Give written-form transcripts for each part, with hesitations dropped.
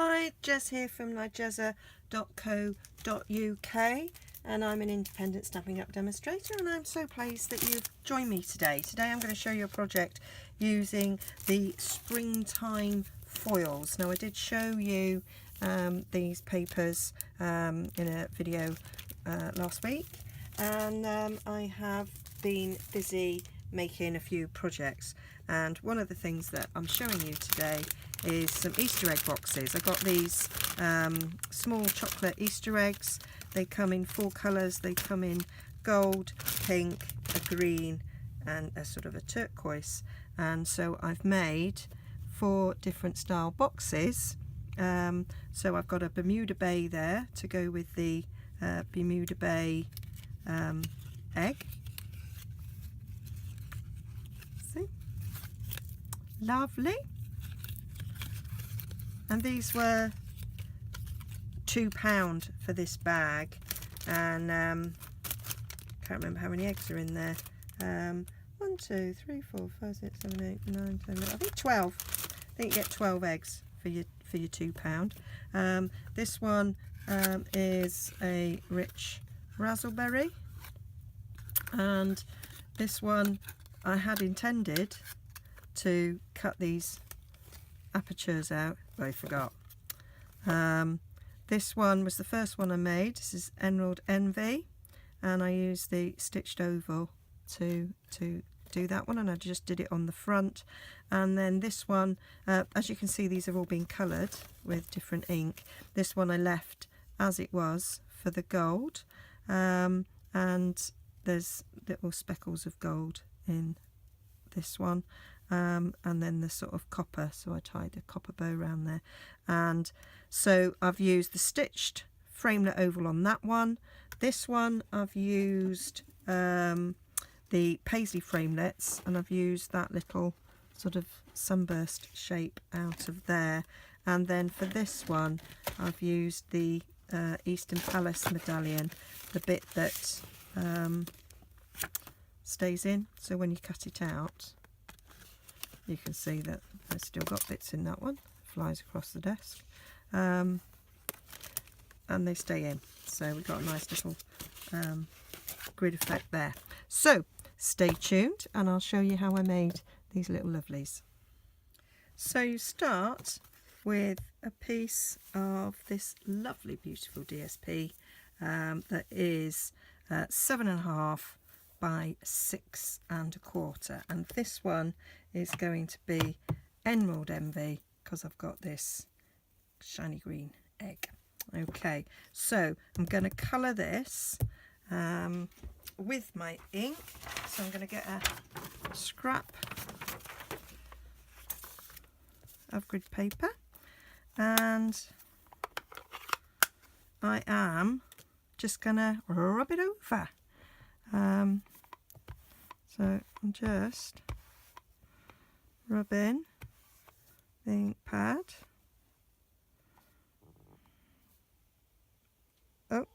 Hi, Jess here from Nigezza.co.uk, and I'm an independent Stampin' Up demonstrator, and I'm so pleased that you've joined me today. Today I'm going to show you a project using the springtime foils. Now I did show you these papers in a video last week, and I have been busy making a few projects, and one of the things that I'm showing you today is some Easter egg boxes. I got these small chocolate Easter eggs. They come in 4 colours. They come in gold, pink, a green and a sort of a turquoise, and so I've made 4 different style boxes. So I've got a Bermuda Bay there to go with the Bermuda Bay egg. See? Lovely. And these were £2 for this bag, and can't remember how many eggs are in there. 1, 2, 3, 4, 5, 6, 7, 8, 9, 10, 11. I think 12. I think you get 12 eggs for your £2. This one is a rich raspberry, and this one I had intended to cut these apertures out, but I forgot. This one was the first one I made. This is Emerald Envy, and I used the stitched oval to do that one, and I just did it on the front. And then this one, as you can see, these have all been coloured with different ink. This one I left as it was for the gold, and there's little speckles of gold in this one. And then the sort of copper, so I tied a copper bow around there. And so I've used the stitched framelit oval on that one. This one I've used the paisley framelits, and I've used that little sort of sunburst shape out of there. And then for this one I've used the Eastern Palace medallion, the bit that stays in, so when you cut it out you can see that I've still got bits in that one. Flies across the desk, and they stay in, so we've got a nice little grid effect there. So stay tuned and I'll show you how I made these little lovelies. So you start with a piece of this lovely beautiful DSP that is 7.5 by 6 1/4, and this one is going to be Emerald Envy because I've got this shiny green egg. Okay, so I'm going to colour this with my ink. So I'm going to get a scrap of grid paper, and I am just going to rub it over. So I'm just rubbing the ink pad. Oh,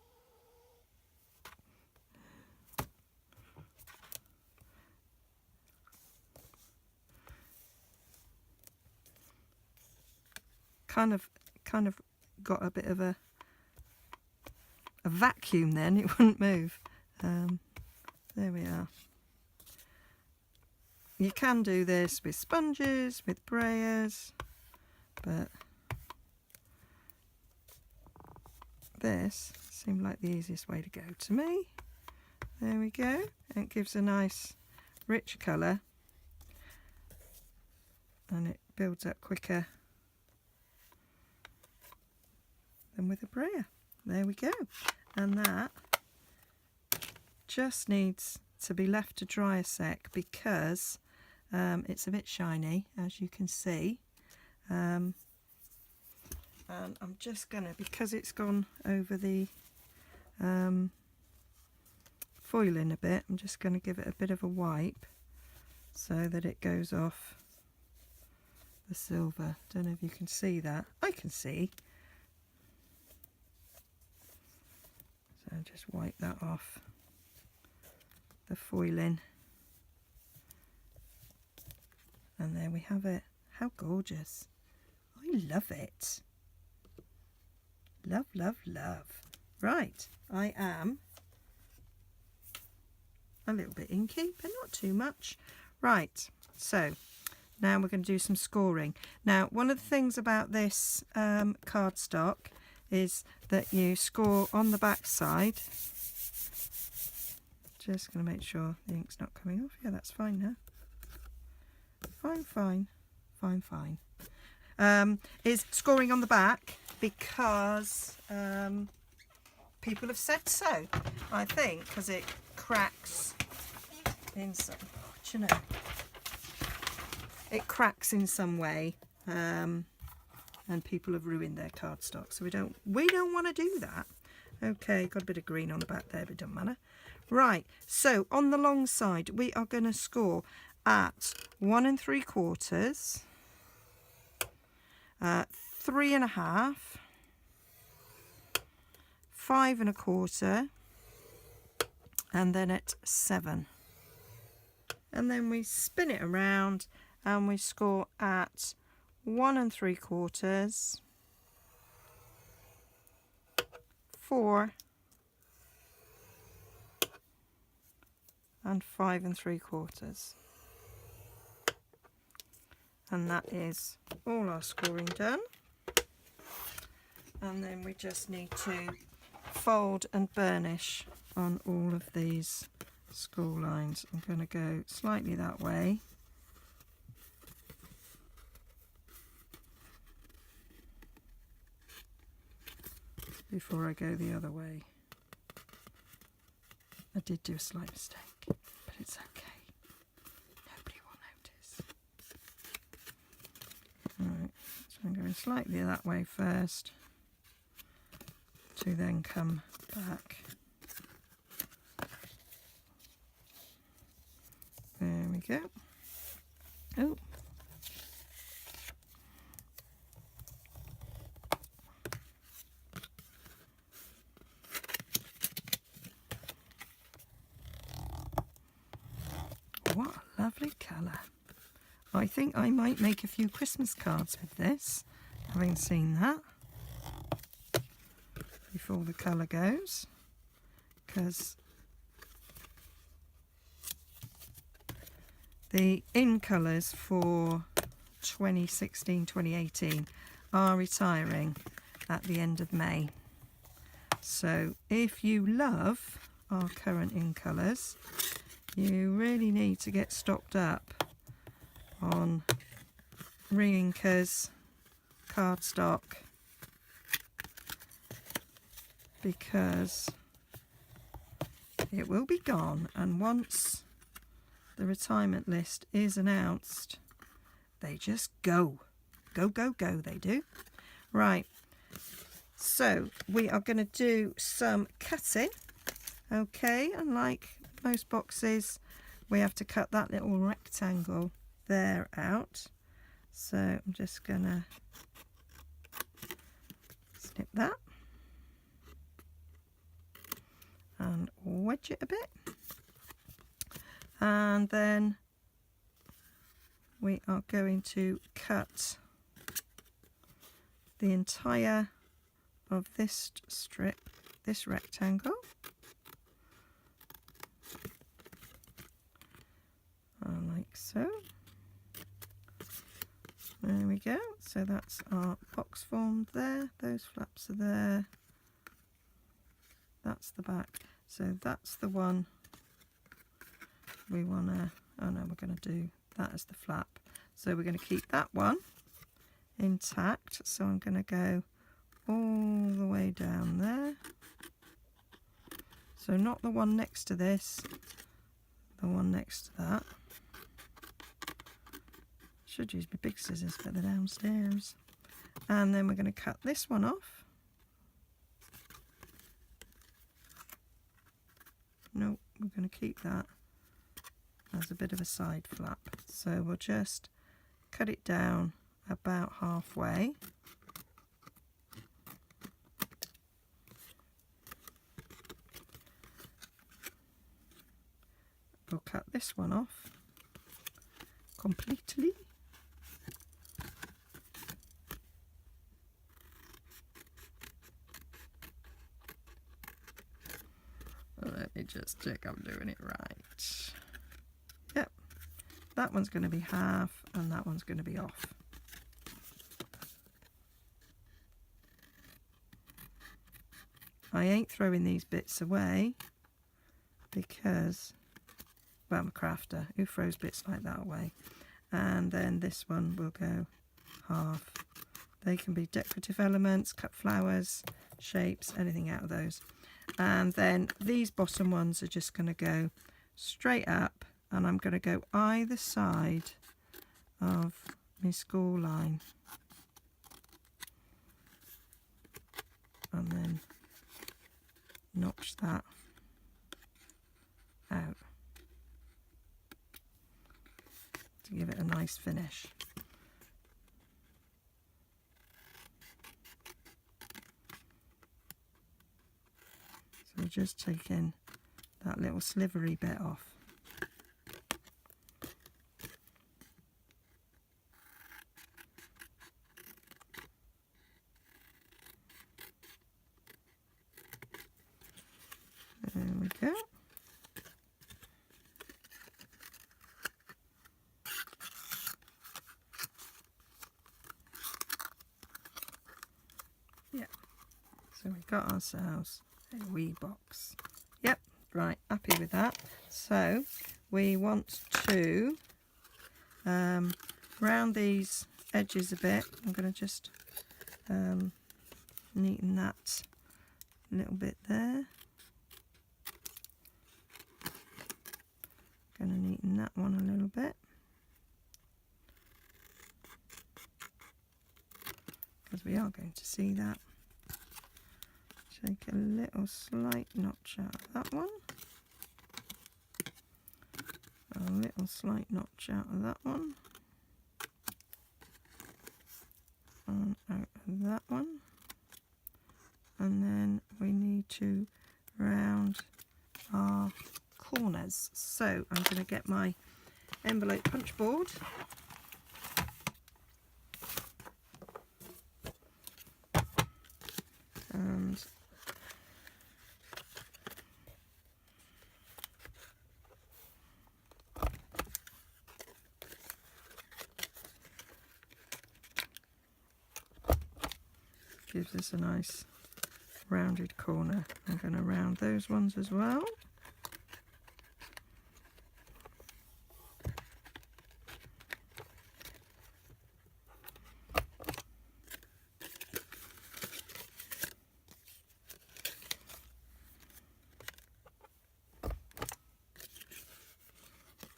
kind of got a bit of a vacuum then, it wouldn't move. There we are. You can do this with sponges, with brayers, but this seemed like the easiest way to go to me. There we go. It gives a nice rich colour, and it builds up quicker than with a brayer. There we go. And that just needs to be left to dry a sec because it's a bit shiny, as you can see. And I'm just gonna, because it's gone over the foiling a bit, I'm just going to give it a bit of a wipe so that it goes off the silver. Don't know if you can see that. I can see. So just wipe that off the foiling, and there we have it. How gorgeous. I love it. Love, love, love. Right, I am a little bit inky, but not too much. Right, so now we're going to do some scoring. Now, one of the things about this cardstock is that you score on the back side. Just going to make sure the ink's not coming off. Yeah, that's fine now. Fine, fine, fine, fine. Is scoring on the back because people have said so, I think, because it cracks in some, do you know, it cracks in some way, and people have ruined their cardstock, so we don't want to do that. Okay, got a bit of green on the back there, but it doesn't matter. Right, so on the long side we are going to score at 1 3/4, 3 1/2, 5 1/4, and then at 7. And then we spin it around and we score at 1 3/4, 4, and 5 3/4. And that is all our scoring done. And then we just need to fold and burnish on all of these score lines. I'm going to go slightly that way. Before I go the other way. I did do a slight mistake, but it's okay. Nobody will notice. Alright, so I'm going slightly that way first to then come back. There we go. Oh. What a lovely colour. I think I might make a few Christmas cards with this, having seen that, before the colour goes, because the in colours for 2016-2018 are retiring at the end of May. So if you love our current in colours, you really need to get stocked up on reinkers, cardstock, because it will be gone, and once the retirement list is announced, they just go, go, go, go, they do. Right, so we are going to do some cutting. Okay, and like most boxes, we have to cut that little rectangle there out. So I'm just gonna snip that and wedge it a bit, and then we are going to cut the entire of this strip, this rectangle, like so. There we go. So that's our box formed there. Those flaps are there. That's the back. So that's the one we want to, oh no, we're going to do that as the flap. So we're going to keep that one intact. So I'm going to go all the way down there. So not the one next to this, the one next to that. Should use my big scissors, but they're downstairs. And then we're going to cut this one off. Nope, we're going to keep that as a bit of a side flap. So we'll just cut it down about halfway. We'll cut this one off completely. me just check I'm doing it right. Yep, that one's going to be half and that one's going to be off. I ain't throwing these bits away because, well, I'm a crafter. Who throws bits like that away? And then this one will go half. They can be decorative elements, cut flowers, shapes, anything out of those. And then these bottom ones are just going to go straight up, and I'm going to go either side of my score line. And then notch that out to give it a nice finish. So we're just taking that little slivery bit off. There we go. Yeah, so we've got ourselves a wee box. Yep, right, happy with that. So we want to round these edges a bit. I'm going to just neaten that a little bit there. Going to neaten that one a little bit, because we are going to see that. Take a little slight notch out of that one, a little slight notch out of that one, and out of that one, and then we need to round our corners. So I'm going to get my envelope punch board and gives us a nice rounded corner. I'm going to round those ones as well.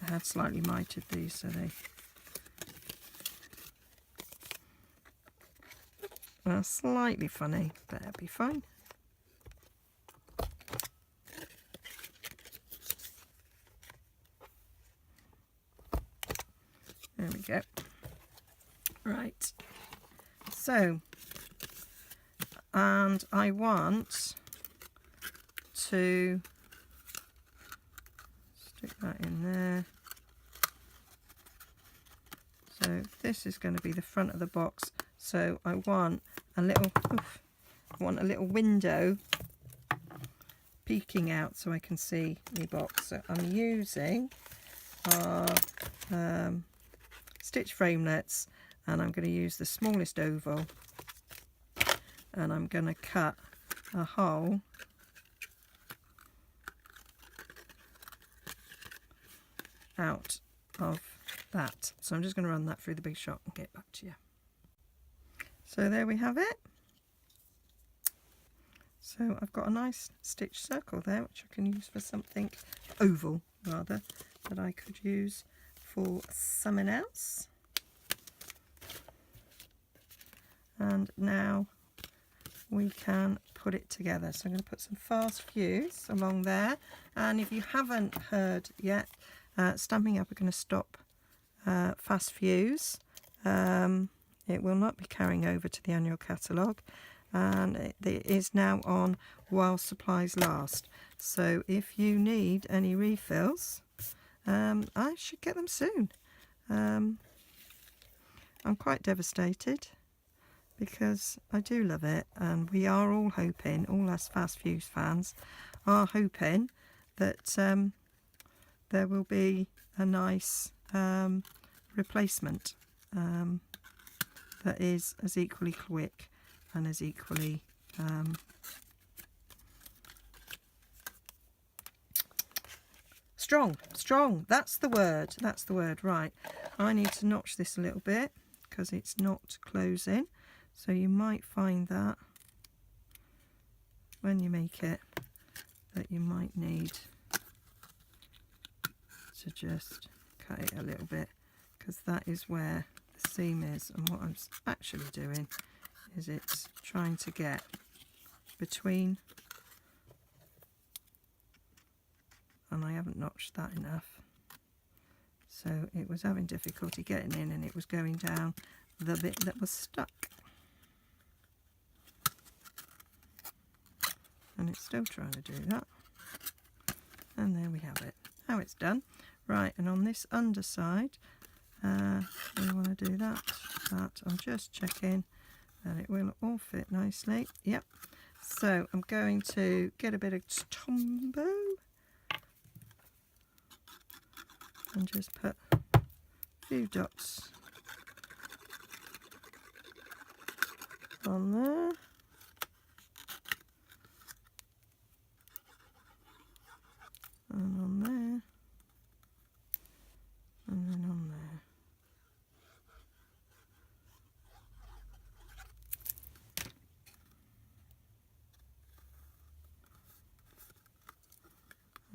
I have slightly mited these so they are slightly funny, but it'll be fine. There we go. Right, so, and I want to stick that in there. So this is going to be the front of the box. So I want a little, window peeking out so I can see the box. So I'm using our stitch framelits, and I'm going to use the smallest oval, and I'm going to cut a hole out of that. So I'm just going to run that through the big shot and get back to you. So there we have it. So I've got a nice stitch circle there, which I can use for something, oval rather, that I could use for something else. And now we can put it together. So I'm going to put some fast fuse along there. And if you haven't heard yet, Stampin' Up are going to stop fast fuse. It will not be carrying over to the annual catalogue, and it is now on while supplies last. So if you need any refills, I should get them soon. I'm quite devastated because I do love it, and we are all hoping, all us fast fuse fans are hoping that there will be a nice replacement that is as equally quick and as equally strong. That's the word. Right, I need to notch this a little bit because it's not closing, so you might find that when you make it that you might need to just cut it a little bit, because that is where the seam is, and what I'm actually doing is it's trying to get between, and I haven't notched that enough, so it was having difficulty getting in and it was going down the bit that was stuck, and it's still trying to do that, and there we have it, how it's done. Right, and on this underside we want to do that. I'm just checking that it will all fit nicely. Yep, so I'm going to get a bit of Tombow and just put a few dots on there. And on there. And then on there.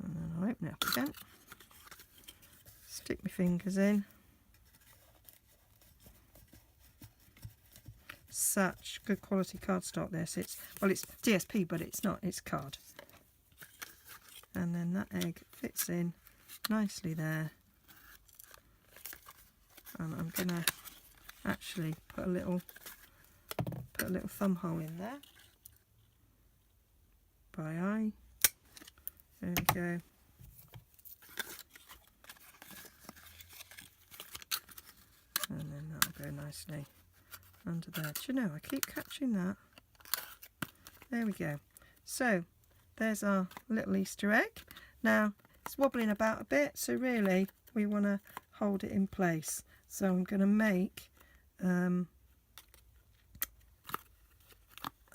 And then I'll open it up again. Stick my fingers in. Such good quality cardstock this. It's DSP, but it's not, it's card. And then that egg fits in nicely there. And I'm gonna actually put a little thumb hole in there by eye. There we go. And then that'll go nicely under there. Do you know, I keep catching that. There we go. So there's our little Easter egg. Now it's wobbling about a bit, so really we want to hold it in place. So I'm going to make a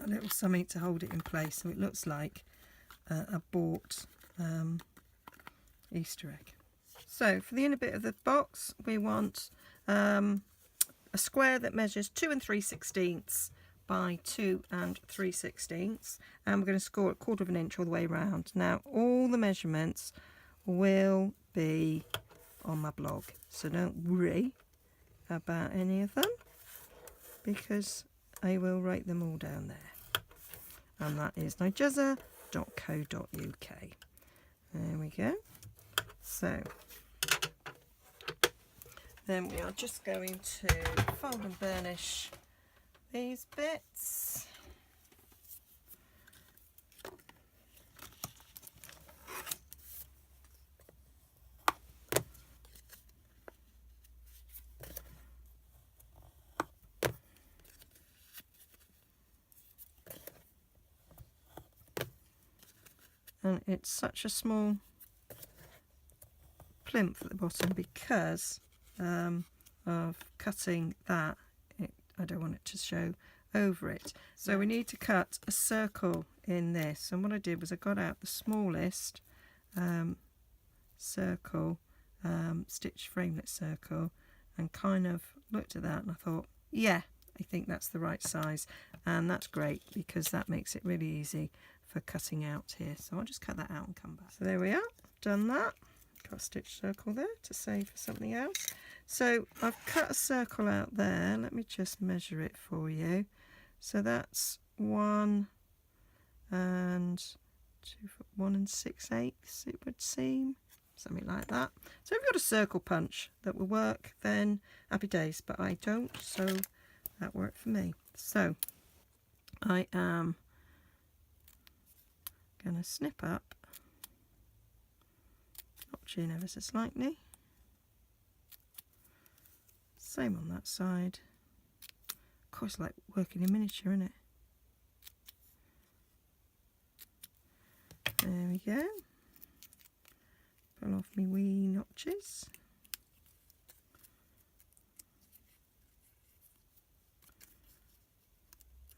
little something to hold it in place, so it looks like a bought Easter egg. So for the inner bit of the box, we want a square that measures 2 3/16 by 2 3/16, and we're going to score it 1/4 of an inch all the way around. Now all the measurements will be on my blog, so don't worry about any of them, because I will write them all down there, and that is nigezza.co.uk. There we go. So then we are just going to fold and burnish these bits. And it's such a small plinth at the bottom because of cutting that. I don't want it to show over it. So we need to cut a circle in this. And what I did was I got out the smallest circle, stitch framelit circle, and kind of looked at that and I thought, yeah, I think that's the right size. And that's great because that makes it really easy for cutting out here. So I'll just cut that out and come back. So there we are, done that. Got a stitch circle there to save for something else. So I've cut a circle out there. Let me just measure it for you. So that's 1 and 1 6/8, it would seem, something like that. So if you've got a circle punch that will work, then happy days, but I don't, so that worked for me. So I am going to snip up, notch in ever so slightly. Same on that side. Of course, like working in miniature, isn't it? There we go. pull off my wee notches.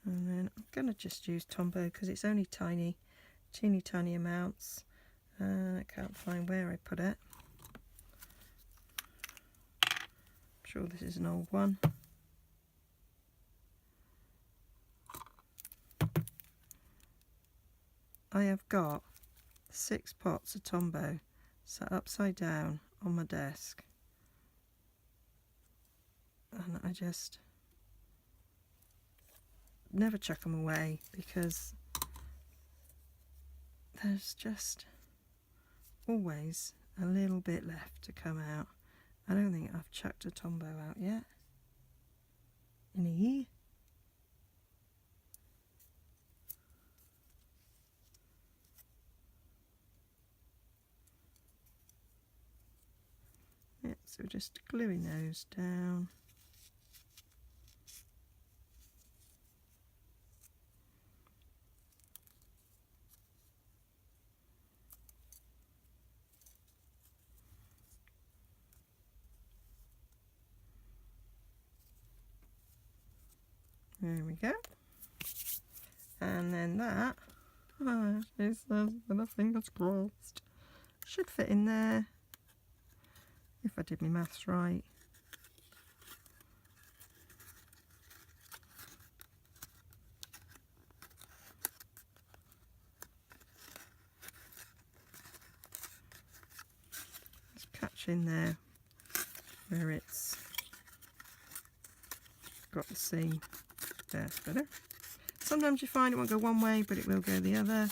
And then I'm going to just use Tombow because it's only tiny, teeny tiny amounts. I can't find where I put it. I'm sure this is an old one. I have got 6 pots of Tombow set upside down on my desk. And I just never chuck them away because there's just always a little bit left to come out. I don't think I've chucked a Tombow out yet. In a year. Yeah, so just gluing those down. There we go. And then that, she says with her fingers crossed, should fit in there if I did my maths right. Just catch in there where it's got the seam. There's better. Sometimes you find it won't go one way, but it will go the other.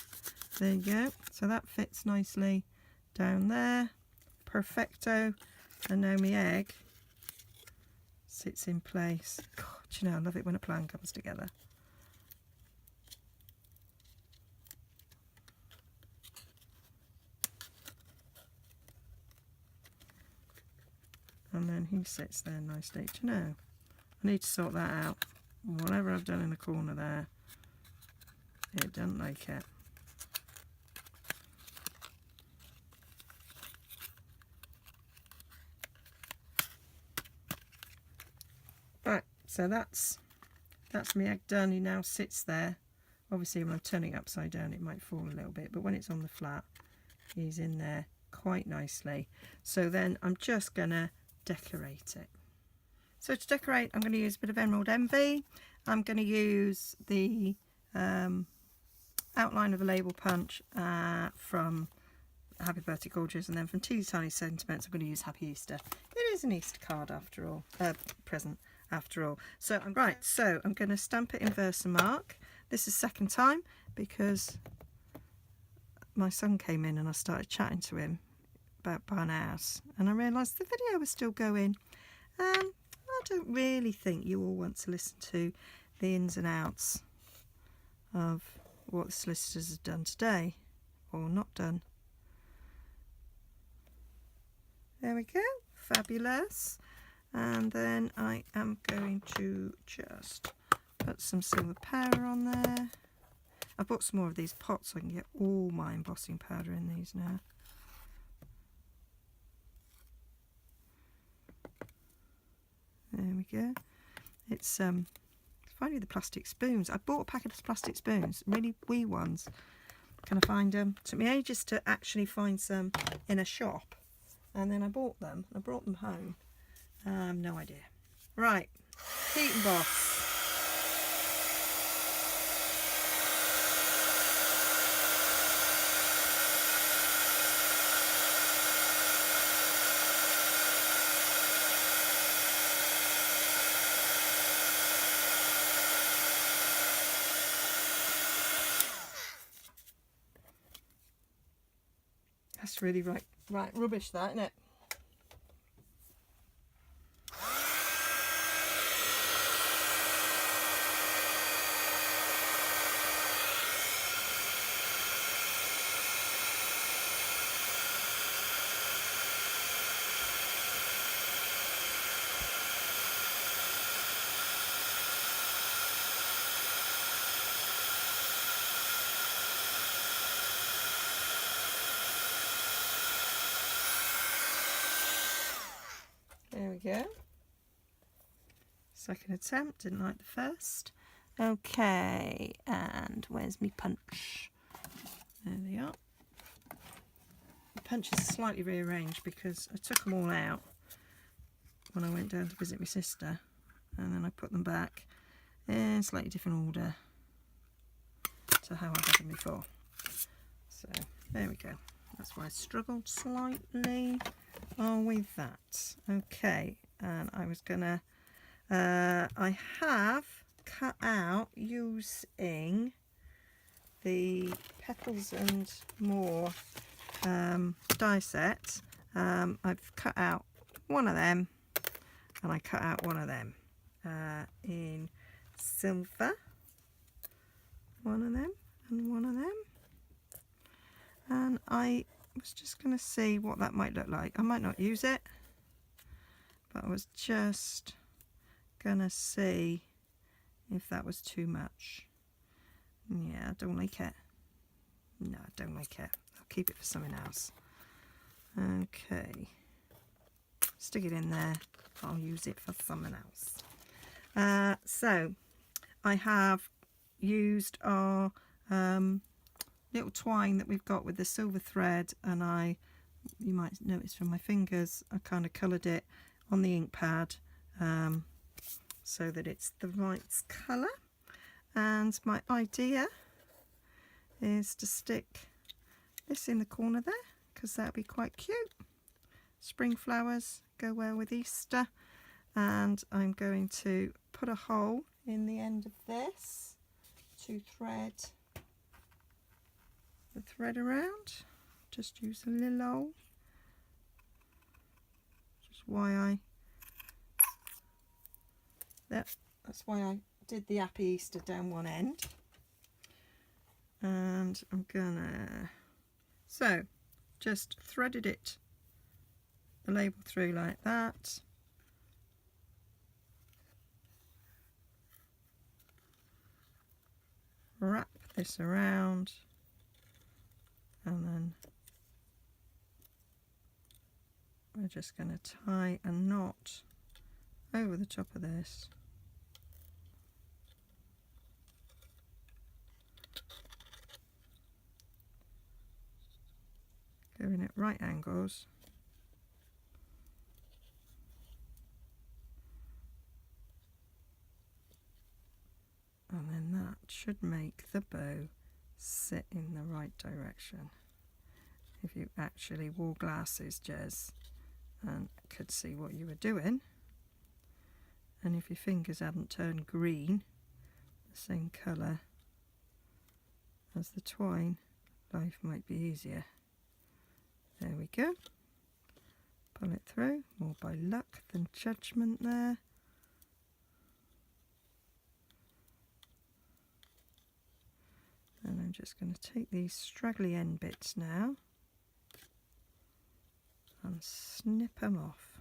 There you go. So that fits nicely down there. Perfecto. And now my egg sits in place. God, you know, I love it when a plan comes together. And then he sits there nicely. Do you know, I need to sort that out. Whatever I've done in the corner there, it doesn't like it. Right, so that's my egg done. He now sits there. Obviously when I'm turning it upside down it might fall a little bit, but when it's on the flat he's in there quite nicely. So then I'm just gonna decorate it. So to decorate, I'm going to use a bit of Emerald Envy. I'm going to use the outline of a label punch from Happy Birthday Gorgeous, and then from Teeny Tiny Sentiments I'm going to use Happy Easter. It is an Easter card after all, present after all. So I'm going to stamp it in Versamark. This is second time because my son came in and I started chatting to him about buying a house, and I realised the video was still going. I don't really think you all want to listen to the ins and outs of what the solicitors have done today, or not done. There we go, fabulous. And then I am going to just put some silver powder on there. I've bought some more of these pots so I can get all my embossing powder in these now. There we go. It's finally the plastic spoons. I bought a packet of plastic spoons, really wee ones. Can I find them? Took me ages to actually find some in a shop, and then I bought them. I brought them home. No idea. Right, heat emboss. That's really right rubbish, that, isn't it? go. Second attempt, didn't like the first. Okay, and where's me punch? There they are. The punch is slightly rearranged because I took them all out when I went down to visit my sister, and then I put them back in slightly different order to how I had them before. So there we go. That's why I struggled slightly with that. Okay, and I was gonna, I have cut out using the Petals and More die set. I've cut out one of them, and I cut out one of them in silver, one of them and one of them, and I was just going to see what that might look like. I might not use it, but I was just going to see if that was too much. Yeah, I don't like it. No, I don't like it. I'll keep it for something else. Okay, stick it in there. I'll use it for something else. So I have used our little twine that we've got with the silver thread, and you might notice from my fingers, I kind of coloured it on the ink pad so that it's the right colour. And my idea is to stick this in the corner there, because that'll be quite cute. Spring flowers go well with Easter. And I'm going to put a hole in the end of this to thread the thread around. Just use a little hole. That's why I did the Happy Easter down one end. And I'm gonna, so just threaded it, the label through like that. Wrap this around, and then we're just going to tie a knot over the top of this. Giving it right angles. And then that should make the bow sit in the right direction. If you actually wore glasses, Jez, and could see what you were doing, and if your fingers hadn't turned green, the same colour as the twine, life might be easier. There we go. Pull it through, more by luck than judgment there. And I'm just going to take these straggly end bits now and snip them off.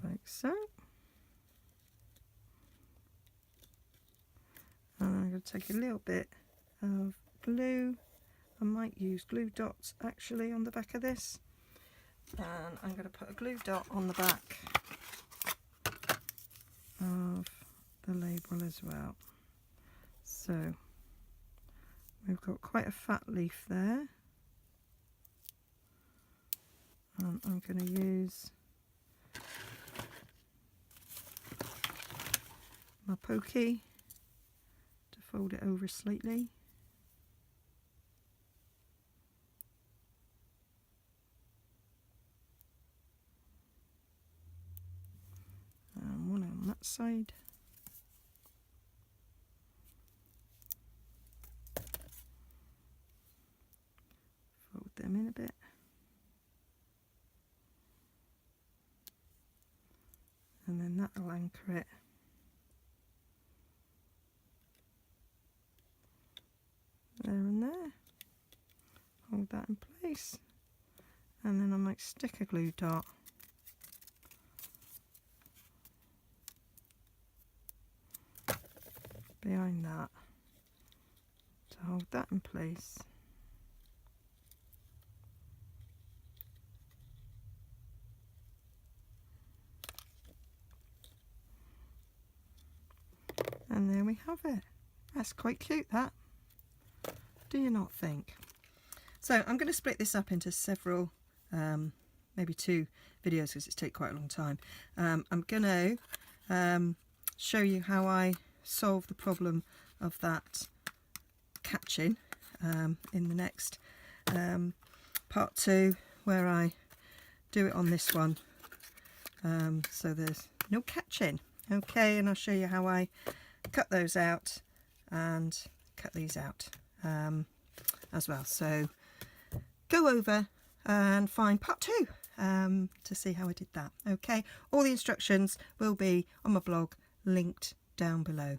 Like so. And I'm going to take a little bit of glue. I might use glue dots actually on the back of this. And I'm going to put a glue dot on the back of the label as well. So we've got quite a fat leaf there, and I'm going to use my pokey to fold it over slightly. And one on that side. Fold them in a bit. And then that'll anchor it. There and there. Hold that in place. And then I might stick a glue dot behind that to hold that in place. we have it. That's quite cute, that. Do you not think? So I'm going to split this up into several, maybe 2 videos because it's take quite a long time. I'm going to show you how I solve the problem of that catching in the next part 2, where I do it on this one, so there's no catching. Okay, and I'll show you how I cut those out and cut these out as well. So go over and find part 2 to see how I did that. Okay, all the instructions will be on my blog, linked down below.